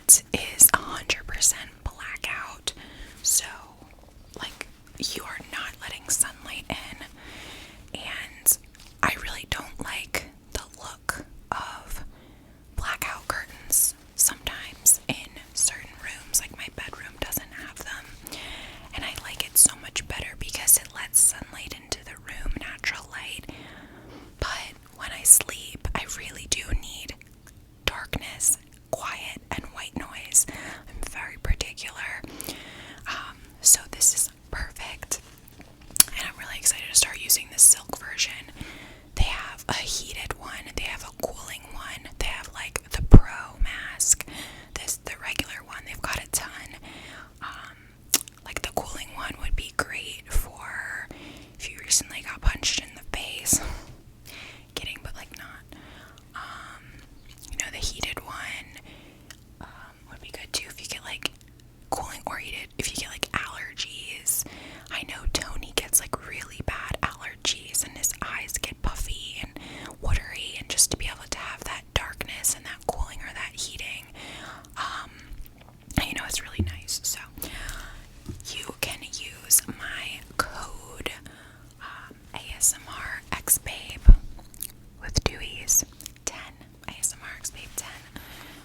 it is 100% blackout, so like you are not letting sunlight in, and I really don't like the look of blackout curtains sometimes in certain rooms. Like my bedroom doesn't have them, and I like it so much better because it lets sunlight into the room, natural light. But when I sleep, I really do need darkness, quiet, and white noise. I'm very particular. So this is perfect, and I'm really excited to start using the silk version. They have a heated one, they have a cooling one, they have like the pro mask, the regular one. They've got a ton. Like the cooling one would be great for if you recently got punched in the face. Kidding, but like not. The heated one would be good too if you get like cooling, or heated if you get like allergies. I know Tony gets like really bad allergies and his eyes get puffy and watery, and just to be able to have that darkness and that cooling or that heating, it's really nice. So you can use my code ASMR XBabe with Dewey's 10 ASMR XBabe 10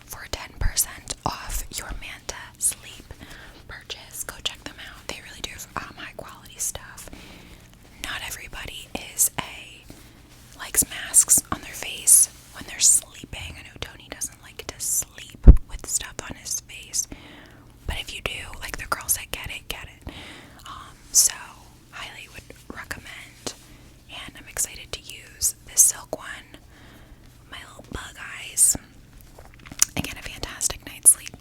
for 10% off your Manta Sleep purchase. Go check them out. They really do high quality stuff. Not everybody likes masks on their face when they're sleeping. I know Tony doesn't like to sleep with stuff on his face, but if you do, like the girls that get it, get it. So highly would recommend, and I'm excited to use this silk one. My little bug eyes, and get a fantastic night's sleep.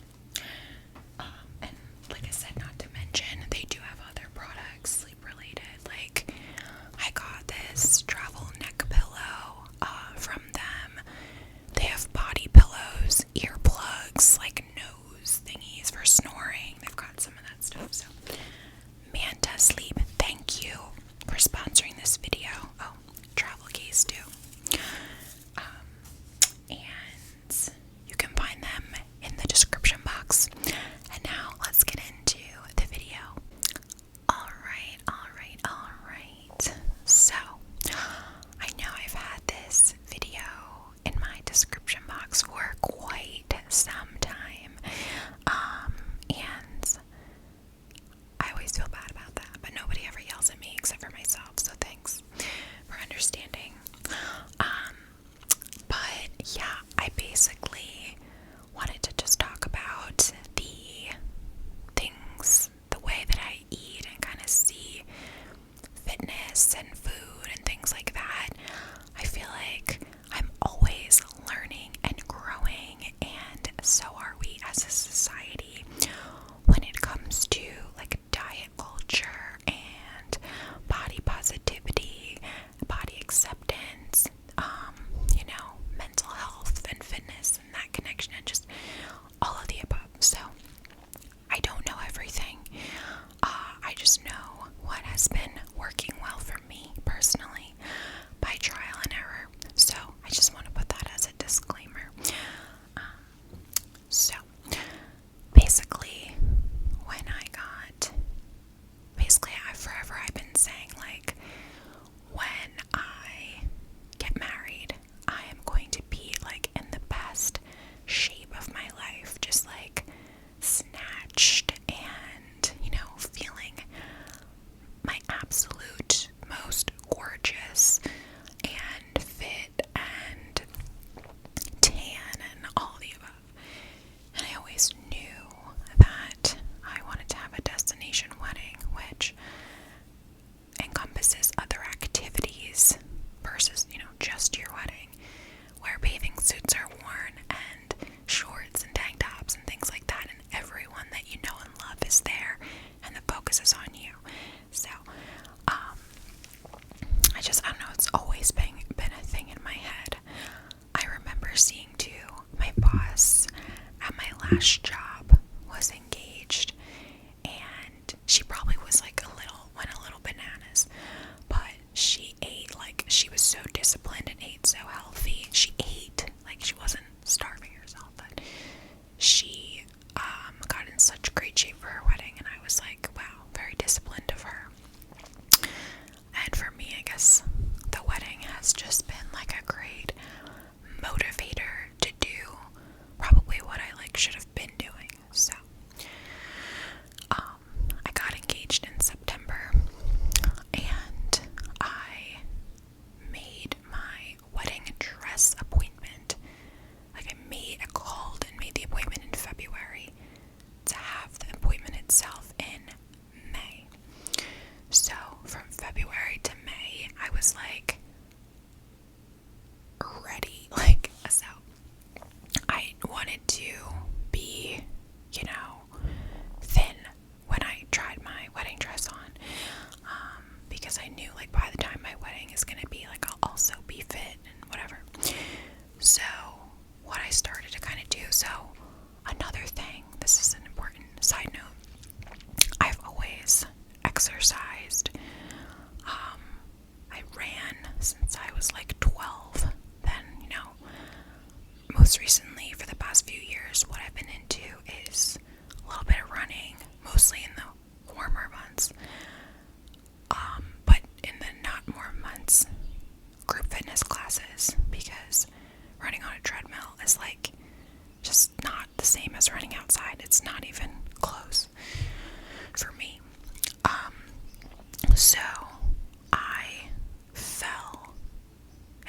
And like I said, not to mention, they do have other products sleep related. Like I got this travel neck pillow from them. They have body pillows, earplugs, like nose thingies for snoring. They've got some of that stuff. So Manta Sleep, thank you for sponsoring this video. Oh, travel case too. And you can find them in the description box. And now let's get into the video. Alright. So, I know I've had this video in my description box for quite some time. And I always feel bad about that, but nobody ever yells at me except for myself, so thanks for understanding. But yeah, I basically wanted to just talk about the things, the way that I eat, and kind of see fitness and food and things like that. I feel like I'm always learning and growing, and so are we as a society when it comes to like diet culture and body positivity, body acceptance, mental health and fitness and that connection, and just all of the above. So I don't know everything. I just know what has been working well for me personally by trial and error. So I just want to put that as a disclaimer. So basically, forever I've been saying, like, when I get married, I am going to be like in the best shape of my life, just like snatched and, feeling my absolute most gorgeous and fit and tan and all the above. And I always knew that I wanted to have a destination wedding, which encompasses other activities versus, just your wedding, where bathing suits are worn and shorts and tank tops and things like that, and everyone that you know and love is there, and the focus is on you. So, I don't know, it's always been a thing in my head. I remember seeing too, my boss at my last job was engaged, and she probably was like went a little bananas, but she ate, like, she was so disciplined and ate so healthy. She ate, like, she wasn't starving herself, but she such great shape for her wedding, and I was like, wow, very disciplined of her. And for me, I guess the wedding has just been like a great motivator to do probably what I like should have been doing. So I got engaged in September, and I made my wedding dress appointment. Like I called and made the appointment in February to have the appointment itself in May. So from February to May, I was like ready. Like, so I wanted to be, thin when I tried my wedding dress on, because I knew like by the time my wedding is gonna be, like, I'll also be fit and whatever. So what I started to kind of do, so another thing, this is an important side note, I've always exercised. I ran since I was like 12. Then, most recently for the past few years, what I've been into is a little bit of running, mostly in the warmer months. But in the not warm months, group fitness classes, because running on a treadmill is like just not the same as running outside. It's not even close for me. So I fell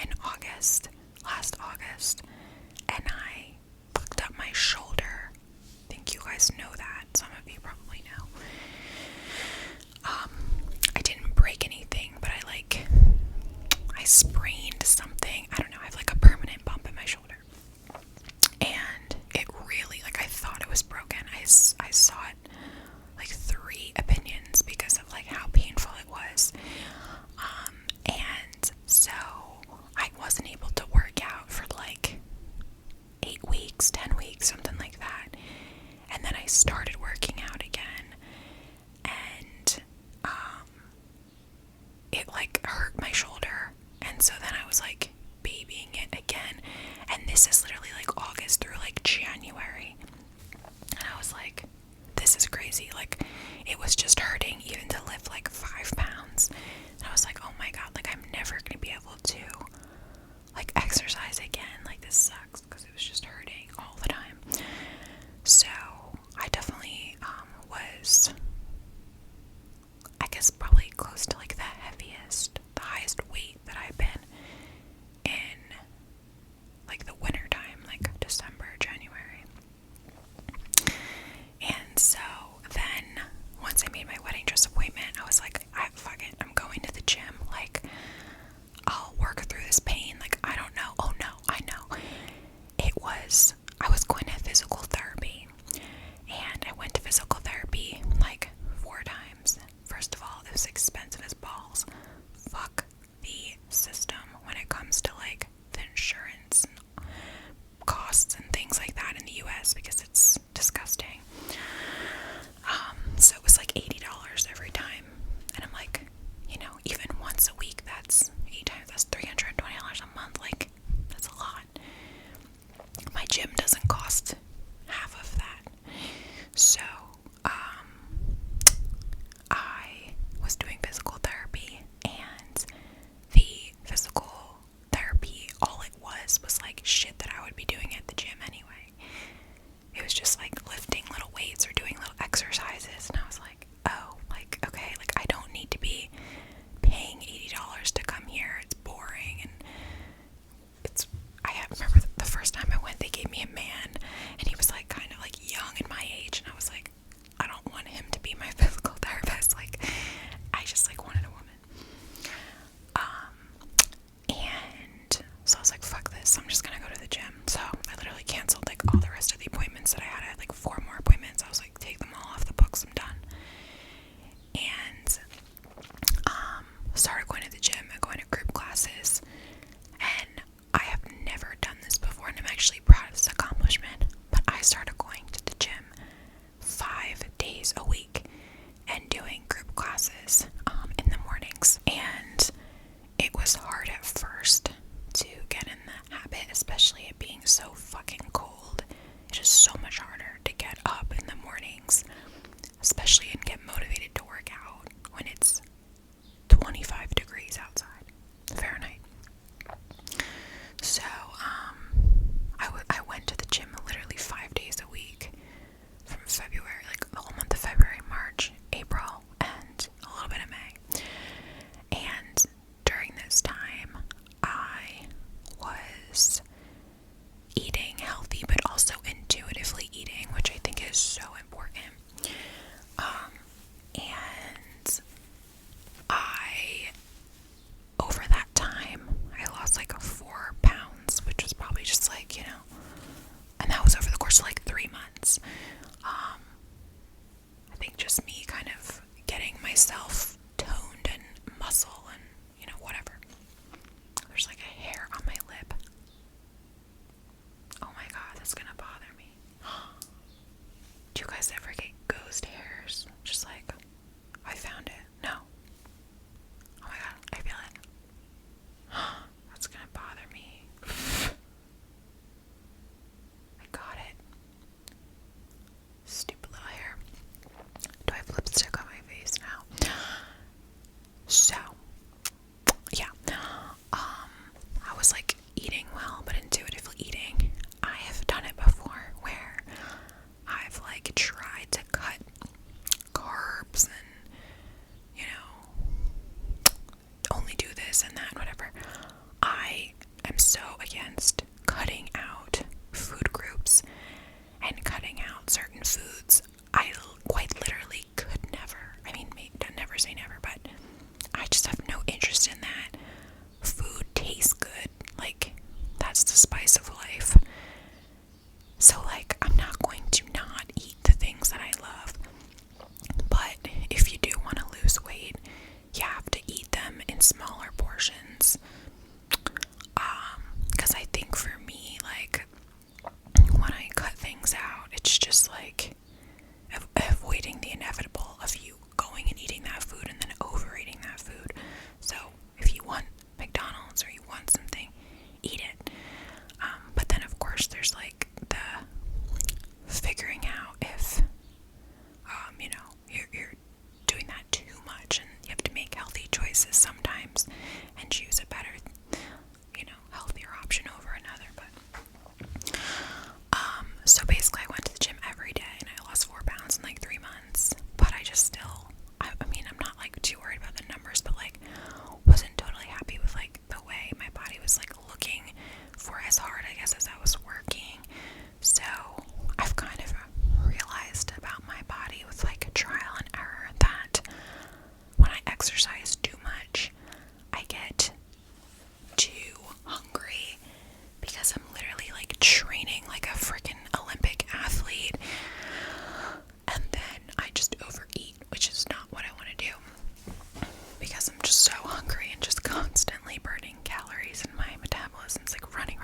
in August, last August, and I fucked up my shoulder. I think you guys know that. Some of you probably know. I didn't break anything, but I sprained something. I don't know. I have like a permanent bump in my shoulder. And it really, like, I thought it was broken. I saw it like 3 opinions because of like how painful it was. And so I wasn't able to work out for like 8 weeks, 10 weeks, something like that. And then I started working out again, and it like hurt my shoulder, and so then I was like babying it again. And this is literally like August through like January, and I was like, this is crazy. Like, it was just hurting even to lift like 5 pounds, and I was like, oh my god, like I'm never gonna be able to like exercise again. Like, this sucks, because it was just hurting all the time. So I definitely was, I guess, probably close to like the highest weight that I've been in like the winter time, like December, January. And so then once I made my wedding dress appointment, I was like, fuck it, I'm going to the gym. Like, I'll work through this pain. Like, I don't know. Oh no, I know. I was going to physical therapy, and I went to physical therapy like 4 times. First of all, it was expensive as balls. Fuck the system when it comes to like the insurance and costs and things like that in the US, because it's disgusting. So it was like $80 every time, and I'm like, even once a week, that's 8 times, that's $320 a month. Like, that's a lot. My gym doesn't cost half of that. So I was doing physical therapy, and the physical therapy, all it was like shit that I would be doing at the gym anyway. It was just like lifting little weights or doing little exercises, and I was like, oh, like, okay, like I don't need to be paying $80 to come here. It's boring, and I remember the first time I went, they gave me a man, and he was like kind of like young in my age, and I was like, I don't want him to be my physical therapist. Like, I just like wanted a woman. And so I was like, fuck this, I'm just gonna go to the gym. So I literally canceled like all the rest of the appointments that I had. I had like 4 more appointments. I was like, take them all off the books, I'm done. And started going to the gym and going to group classes, and I have never done this before, and I'm actually proud of this accomplishment, but I started going to the gym 5 days a week and doing group classes in the mornings. And it was hard at first to get in the habit, especially it being so fucking cold. It is so much harder to get up in the mornings just me kind of getting myself toned and muscle and, you know, whatever. There's like a hair on my lip. Oh my god, that's gonna bother me. Do you guys ever get ghost hairs? Just like, I found it. No. Oh my god, I feel it. That's gonna bother me. I got it. Stupid little hair. Do I have lipstick on my face now? So, yeah. I was like eating well, but intuitively eating. I have done it before where I've like tried to cut carbs and, you know, only do this and that and whatever. I am so against cutting out food groups and cutting out certain foods. I quite literally could never. I mean, never say never, but I just have no interest in that. Food tastes good. Like, that's the spice of life. So, like, I'm not going to not eat the things that I love. But if you do want to lose weight, you have to eat them in smaller portions. Because I think for me, like, when I cut things out, it's just like avoiding the inevitable of you going and eating that food and then overeating that food. So if you want McDonald's or you want something, eat it. But then of course there's like the figuring out if you know, you're doing that too much, and you have to make healthy choices sometimes and choose a better, you know, healthier option over another. But so basically I went to the gym every day and I lost 4 pounds in like 3 months. But I just still, I mean, I'm not like too worried about the numbers, but like wasn't totally happy with like the way my body was like looking for as hard, I guess, as I was working. So I've kind of realized about my body with like trial and error that when I exercise too much, I get too hungry because I'm literally like training like a freaking Olympic athlete, and then I just overeat, which is not what I want to do because I'm just so hungry and just constantly burning calories, and my metabolism's like running.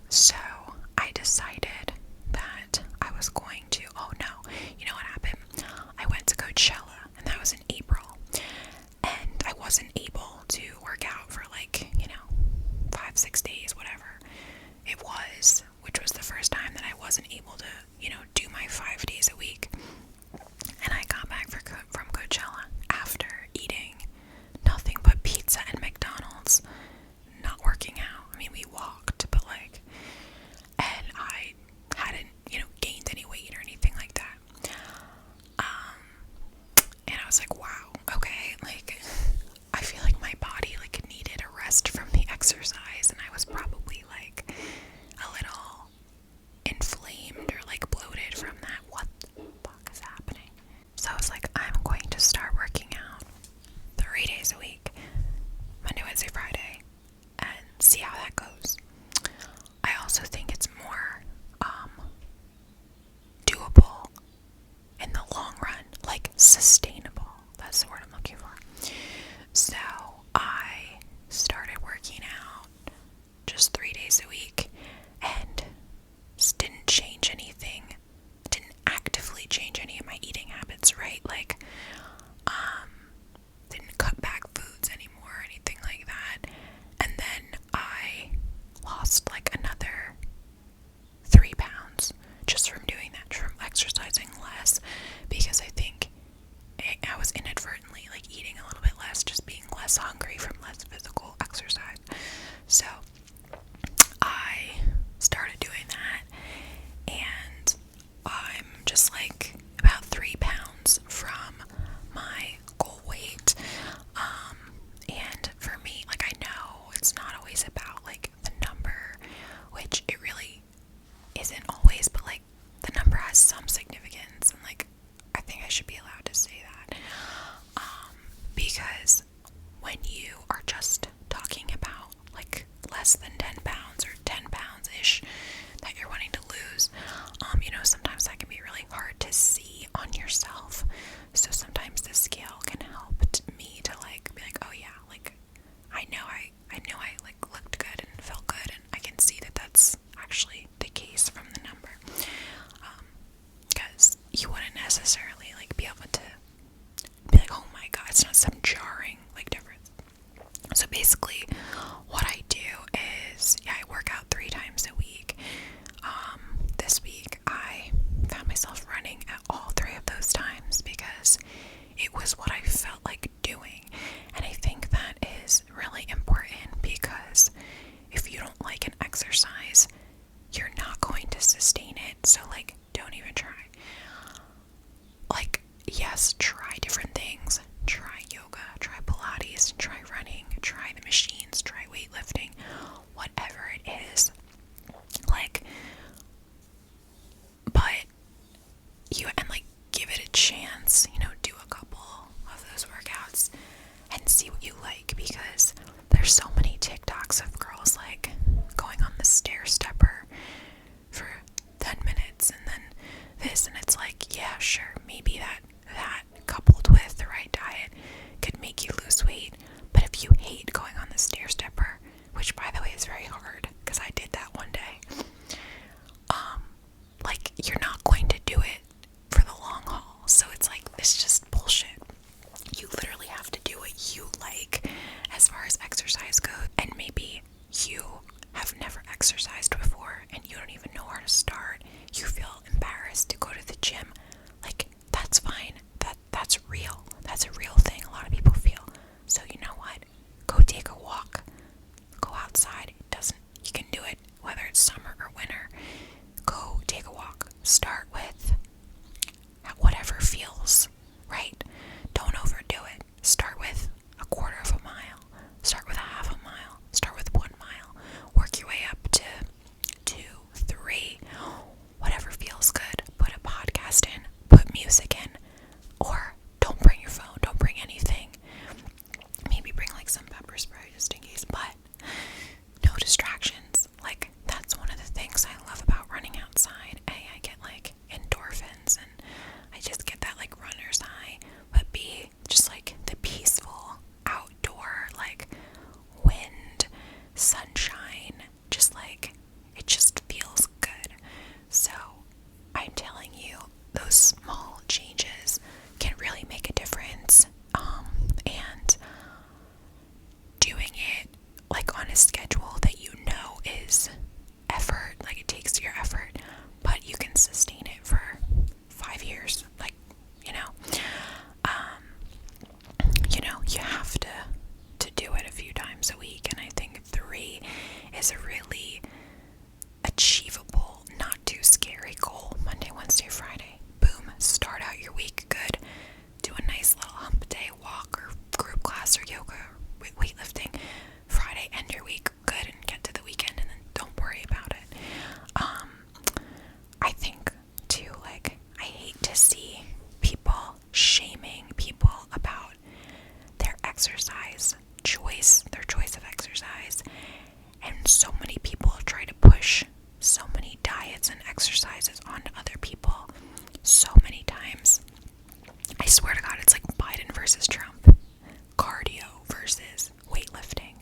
So I decided that I was going to, oh no, you know what happened? I went to Coachella, and that was in April, and I wasn't able to work out for like, you know, 5-6 days, whatever it was, which was the first time that I wasn't able to, you know, do my 5 days a week. And I got back from Coachella after eating nothing but pizza and McDonald's, not working out. I mean, we walked, but like, and I hadn't, you know, gained any weight or anything like that. And I was like, wow, okay, like, I feel like my body like needed a rest from the exercise, and I was probably like a little inflamed or like sustain it, so like don't even try. Like, yes, try different things. Try yoga, try Pilates, try running, try the machines, try weightlifting, whatever it is. Like, but like give it a chance, do a couple of those workouts and see what you like, because there's so many TikToks of girls like going on the stair stepper for 10 minutes and then this, and it's like, yeah, sure, maybe that coupled with the right diet could make you lose weight, but if you hate going on the stair stepper, which by the way is very hard because I did that one day, like, you're not going to do it for the long haul. So it's like, it's just bullshit. You literally have to do what you like as far as exercise goes, and maybe you have never exercised before and you don't even know where to start. You feel embarrassed to go to the gym. Like, that's fine. That's real. That's a real thing a lot of people feel. So you know what? Go take a walk. Go outside. You can do it whether it's summer or winter. Go take a walk. Start with whatever feels right. Don't overdo it. Start with a quarter of a mile. Start with a half a mile. Start with 1 mile. Work your way up to 2, 3. Whatever feels good. Put a podcast in. Put music in. Or don't bring your phone. Don't bring anything. Maybe bring like some pepper spray just in case. But no distractions. Like, that's one of the things I love about running outside. I get like endorphins and I just get that like runner's high. But B, just like the peaceful outdoor, like wind, sunshine, just like, it just feels good. So I'm telling you, those small changes can really make a difference. And doing it like on a schedule that you know is effort, like it takes your effort, but you can sustain it for 5 years. Like, you have to do it a few times a week, and I think 3 is a really achievable, not too scary goal. Monday, Wednesday, Friday, boom, start out your week good. Do a nice little hump day walk or group class or yoga or weightlifting. Friday, end your week good and get to the weekend, and then don't worry about it. I think too, like, I hate to see people shaming people about their exercise choice, their choice of exercise, and so many people try to push so many diets and exercises onto other people so many times. I swear to God, it's like Biden versus Trump, cardio versus weightlifting.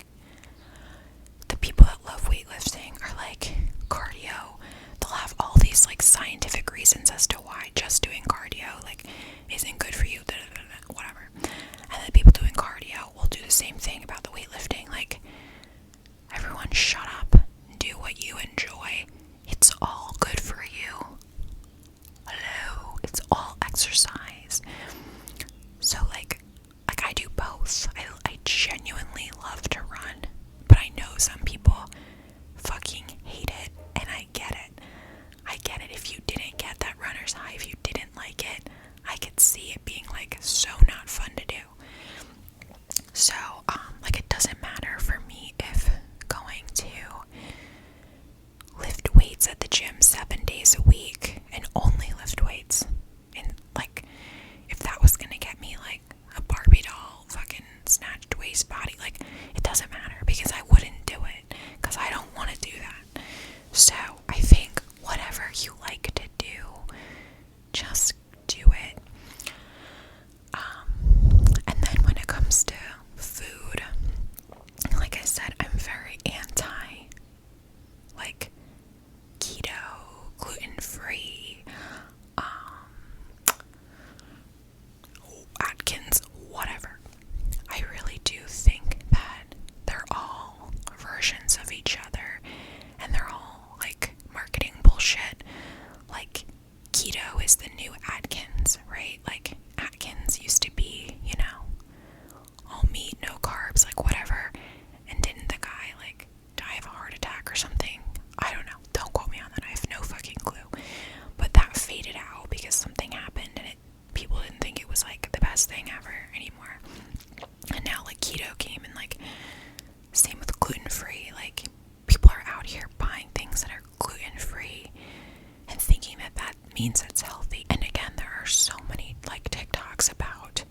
The people that love weightlifting are like, cardio, they'll have all these like scientific reasons as to why just doing cardio like isn't good for you, whatever. And the people doing cardio will do the same thing about the weightlifting. Like, everyone shut up, do what you enjoy. It's all good for you. Hello, it's all exercise. So like I do both. I genuinely love to run, but I know some people fucking hate it, and I get it. I get it. If you didn't get that runner's high, if you didn't like it, I could see it being like so not fun to do. So like, it doesn't matter for me if going to lift weights at the gym 7 days a week and only lift weights, and like, if that was gonna get me like a Barbie doll fucking snatched waist body, like, it doesn't matter, because I wouldn't do it, because I don't want to do that. So I think whatever you like to do, just do it. And then when it comes to food, like I said, I'm very anti like keto, gluten-free, Atkins, whatever. I really do think that they're all versions of each other, and they're all like marketing bullshit. Like, keto is the new Atkins, right? Like, Atkins used to be, all meat, no carbs, like whatever. And didn't the guy like die of a heart attack or something? I don't know. Don't quote me on that. I have no fucking clue. means it's healthy. And again, there are so many like TikToks about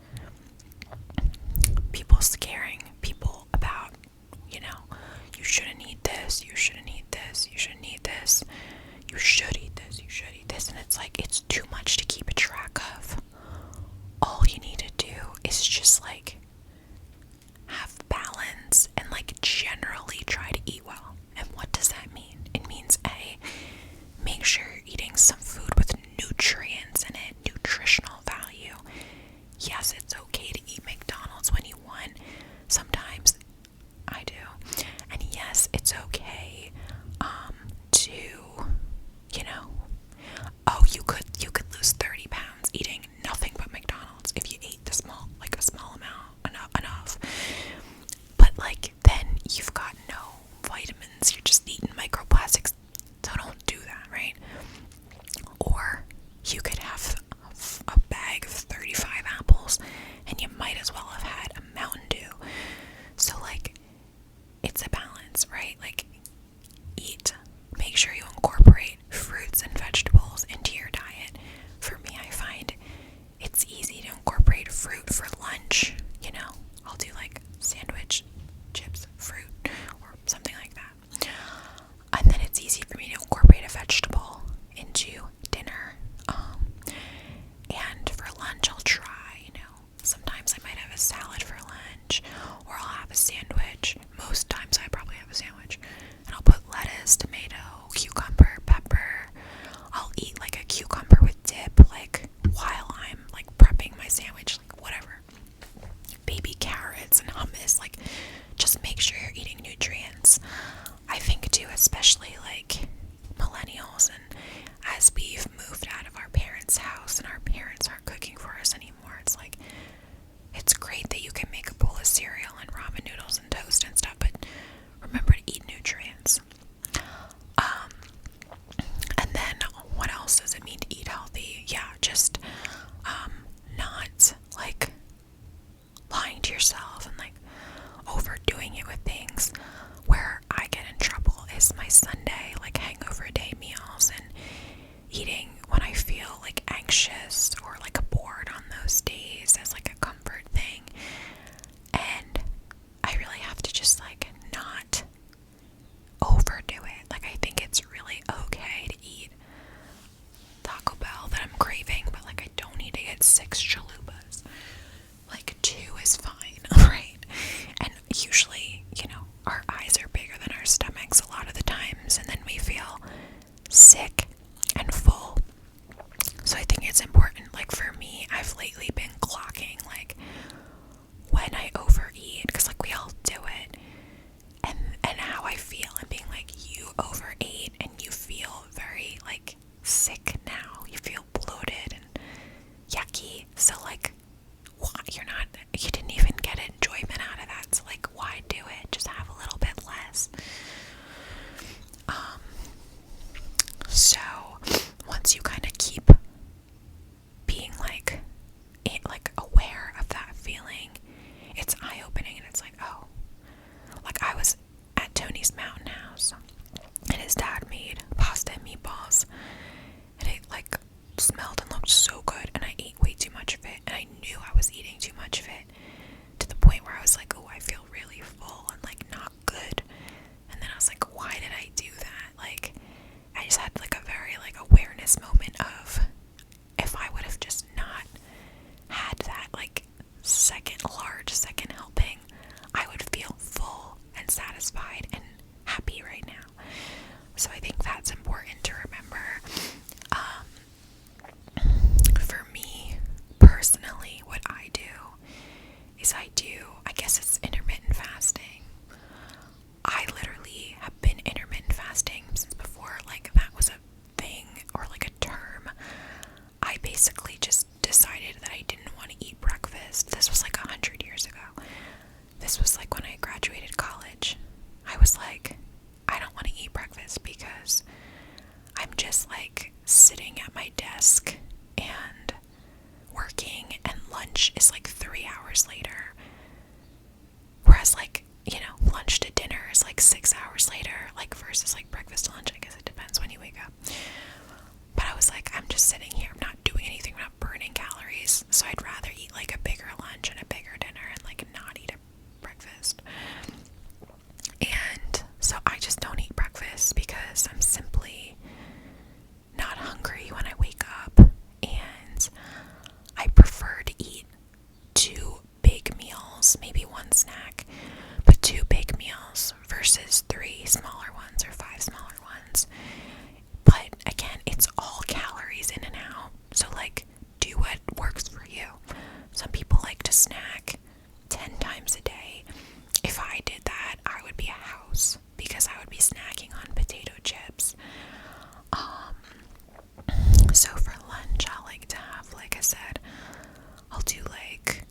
people scaring people about, you shouldn't eat this, you shouldn't eat this, you shouldn't eat this, you should eat this, you should eat this. And it's like, it's too much to keep a track of. All you need to do is just like have balance and like generally try to eat well. And what does that mean? It means make sure you're eating some food with nutrients in it, nutritional value. Yes, it's okay to eat McDonald's when you want. Sometimes I do. And yes, it's okay to, you could lose 30 pounds eating nothing but McDonald's if you ate a small amount, enough. But like, then you've got no vitamins, you're just eating microplastics, so don't do that, right? Or you could have a bag of 35 apples and you might as well have had a Mountain Dew. So like, it's a balance, right? Like, make sure you incorporate fruits and vegetables into your diet. For me, I find it's easy to incorporate fruit for lunch. I'll do like sandwich, chips, fruit, or something like that. And then it's easy for me to incorporate a vegetable into dinner. And for lunch, I'll try, sometimes I might have a salad for lunch, or I'll have a sandwich. Most times I probably have a sandwich. And I'll put lettuce, tomato, cucumber, pepper. I'll eat like a cucumber with dip, like while I'm like prepping my sandwich, like whatever. Baby carrots and hummus, like just make sure you're eating nutrients. I think too, especially like millennials, and as we've moved out of our parents' house and our parents aren't cooking for us anymore, it's like, it's great that you can make a bowl of cereal and ramen noodles and toast and stuff, but remember to eat nutrients. And then what else does it mean to eat healthy? Yeah, just not like lying to yourself and like overdoing it with things. Where I get in trouble is my Sunday like hangover day meals and eating when I feel like anxious or like bored on those days as like a comfort thing. And I really have to just like not overdo it. Like, I think it's really okay to eat Taco Bell that I'm craving, but like I don't need to get 6 chalupas. Like 2 is fine, right? And usually, our eyes are bigger than our stomachs a lot of the times, and then we feel sick and full. So I think it's important, like for me, I've lately been clocking like when I overeat, because like we all do it, and how I feel, and being like, you overate and you feel very like sick now, you feel bloated and yucky, so like, why you didn't even get enjoyment out of that, so like, why do it? Just have a little bit less. So once you kind of keep being like aware of that feeling, it's eye-opening, and it's like, oh, like I was at Tony's Mountain House and his dad made pasta and meatballs, and it like smelled and looked so good, and I ate way too much of it, and I knew I was eating too much of it, to the point where I was like, oh, I feel really full and like not good. And then I was like, why did I do that? Like, I just had like a very like awareness moment of, if I would have just not had that like large second helping, I would feel full and satisfied and happy right now. So I think that's important to remember. For me personally, what I do is I guess it's intermittent fasting. I literally have been intermittent fasting since before like that was a thing or like a term. I basically just decided that I didn't want to eat breakfast. This was like 100 years ago. This was like when I graduated college. I was like, I don't want to eat breakfast because I'm just like sitting at my desk and working, and lunch is like 3 hours later. Whereas like, lunch to dinner is like 6 hours later, like versus like breakfast to lunch. I guess it depends when you wake up. But I was like, I'm just just sitting here. I'm not doing anything. I'm not burning calories. So I'd rather eat like a bigger lunch and a bigger dinner and like not eat a breakfast. And so I just don't eat breakfast because I'm simply not hungry when I wake up. And I prefer to eat 2 big meals, maybe 1 snack, but 2 big meals versus 3 smaller ones or 5 smaller ones. But again, it's all calories in and out. So like, do what works for you. Some people like to snack 10 times a day. If I did that, I would be a house because I would be snacking on potato chips. So for lunch, I like to have, like I said, I'll do like,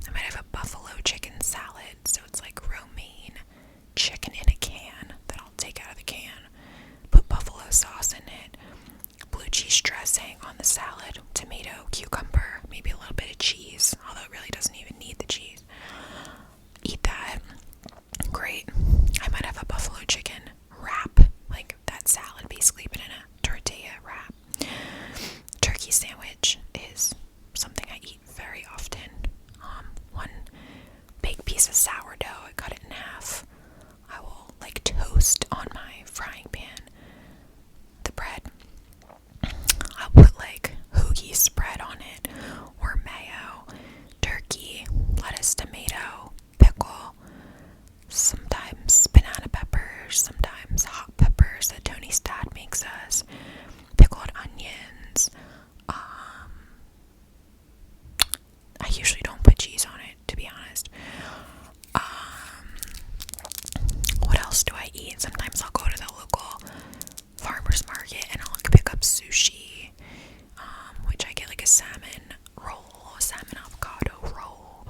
I might have a buffalo chicken salad. So it's like romaine chicken in a can that I'll take out of the can, put buffalo sauce in it, blue cheese dressing on the salad, tomato, cucumber, maybe a little bit of cheese, although it really doesn't even need the cheese. Eat that. Great. I might have a buffalo chicken wrap, like that salad basically, but in a tortilla wrap. Turkey sandwich is something I eat very often. 1 big piece of sourdough, I cut it in half. I will like toast on my frying pan the bread. I'll put like hoagie spread on it, or mayo, turkey, lettuce, tomato, pickle, sometimes banana peppers, sometimes hot peppers that Tony's dad makes us, pickled onions. I usually don't put cheese on it, to be honest. What else do I eat? Sometimes I'll go to the local farmer's market and I'll pick up sushi, which I get like a salmon roll, a salmon avocado roll.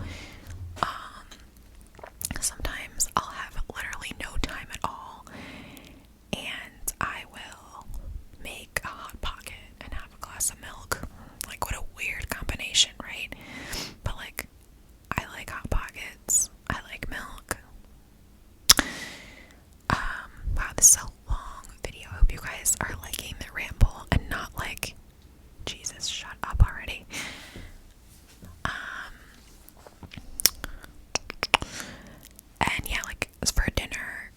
Sometimes I'll have literally no time at all and I will make a hot pocket and have a glass of milk. Like, what a weird combination, right? But like, I like hot pockets, I like milk. Wow, this is a long video. I hope you guys are liking the ramble and not like, Jesus, shut up already. And yeah, like, for dinner,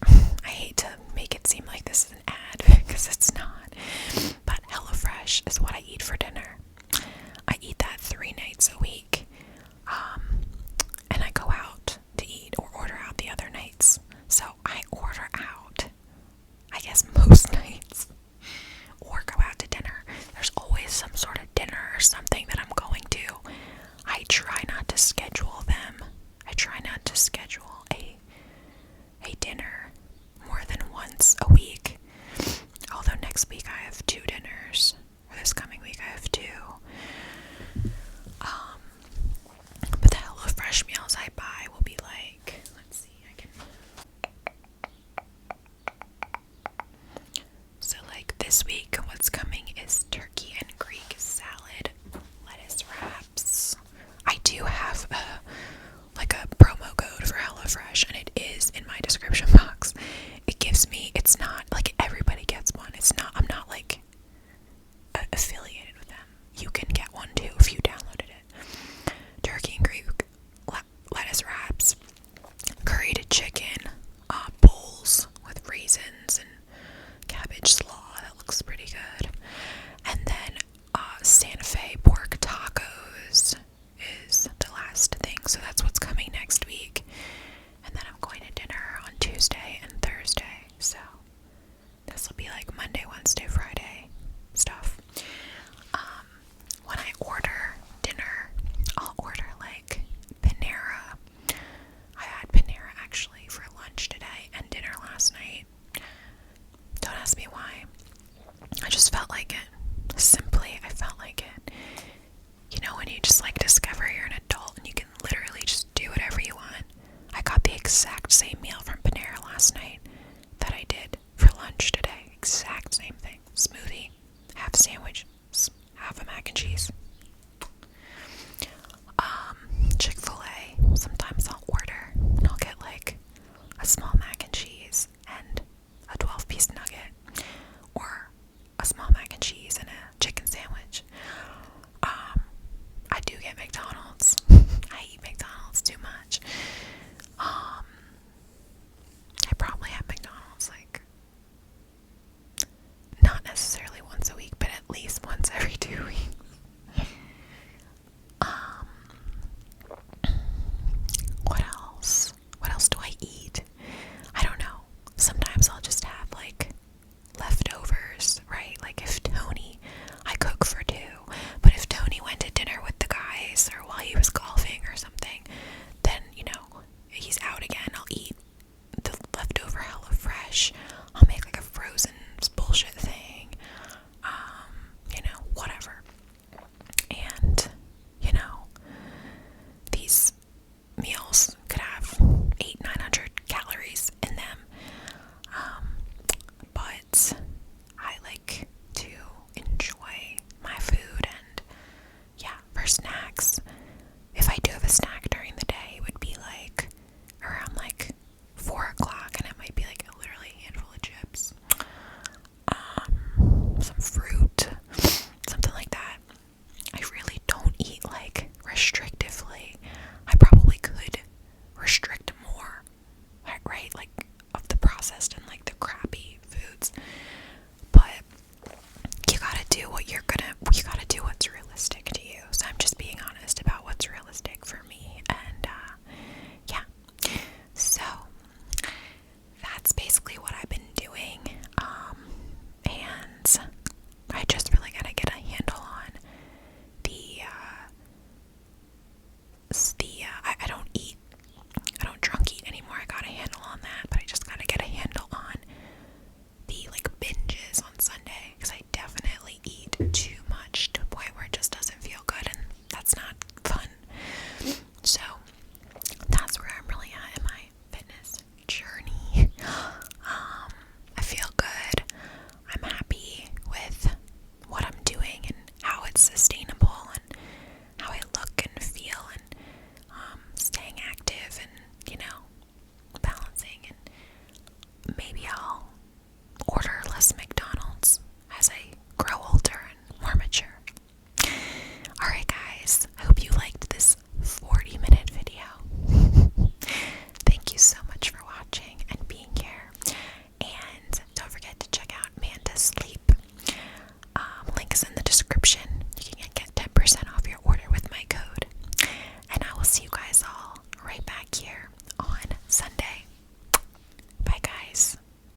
I hate to make it seem like this is an ad because it's not, but HelloFresh is what I eat for dinner. I eat that 3 nights a week, and I go out to eat or order out the other nights. So I order out, I guess, most nights, or go out to dinner. There's always some sort of dinner or something that I'm going to. I try not to schedule them. I try not to schedule a dinner more than once a week. Although next week I have 2 dinners, or this coming week I have 2. But the HelloFresh meals I buy will be like, let's see, so like this week what's coming is turkey and Greek salad, lettuce wraps. I do have a promo code for HelloFresh, and it is in my description box. It gives me, it's not like everybody gets one. It's not, I'm not like affiliated with them. You can get one too if you downloaded it. Turkey and Greek lettuce wraps, curried chicken bowls with raisins and cabbage slaw. That looks pretty good. And then Santa Fe pork tacos is the last thing. So that's what's coming next week. And then I'm going to dinner on Tuesday and Thursday. So this will be like Monday, Wednesday, Friday stuff. When I order dinner, I'll order like Panera. I had Panera actually for lunch today and dinner last night. Don't ask me why. I just felt like it. Simply, I felt like it. You know, when you just like discover you're an adult and you can literally just do whatever you want. I got the exact same meal from Panera last night that I did for lunch today. Exact same thing. Smoothie, half sandwich, half a mac and cheese. Chick-fil-A, sometimes I'll order and I'll get like a small mac and cheese and a 12-piece nugget, or a small mac and cheese and a chicken sandwich. it's sustainable and how I look and feel and staying active and, balancing. And maybe I'll order less McDonald's as I grow older and more mature. Alright guys, I hope you liked this 40-minute video. Thank you so much for watching and being here. And don't forget to check out Manta Sleep. Link is in the description.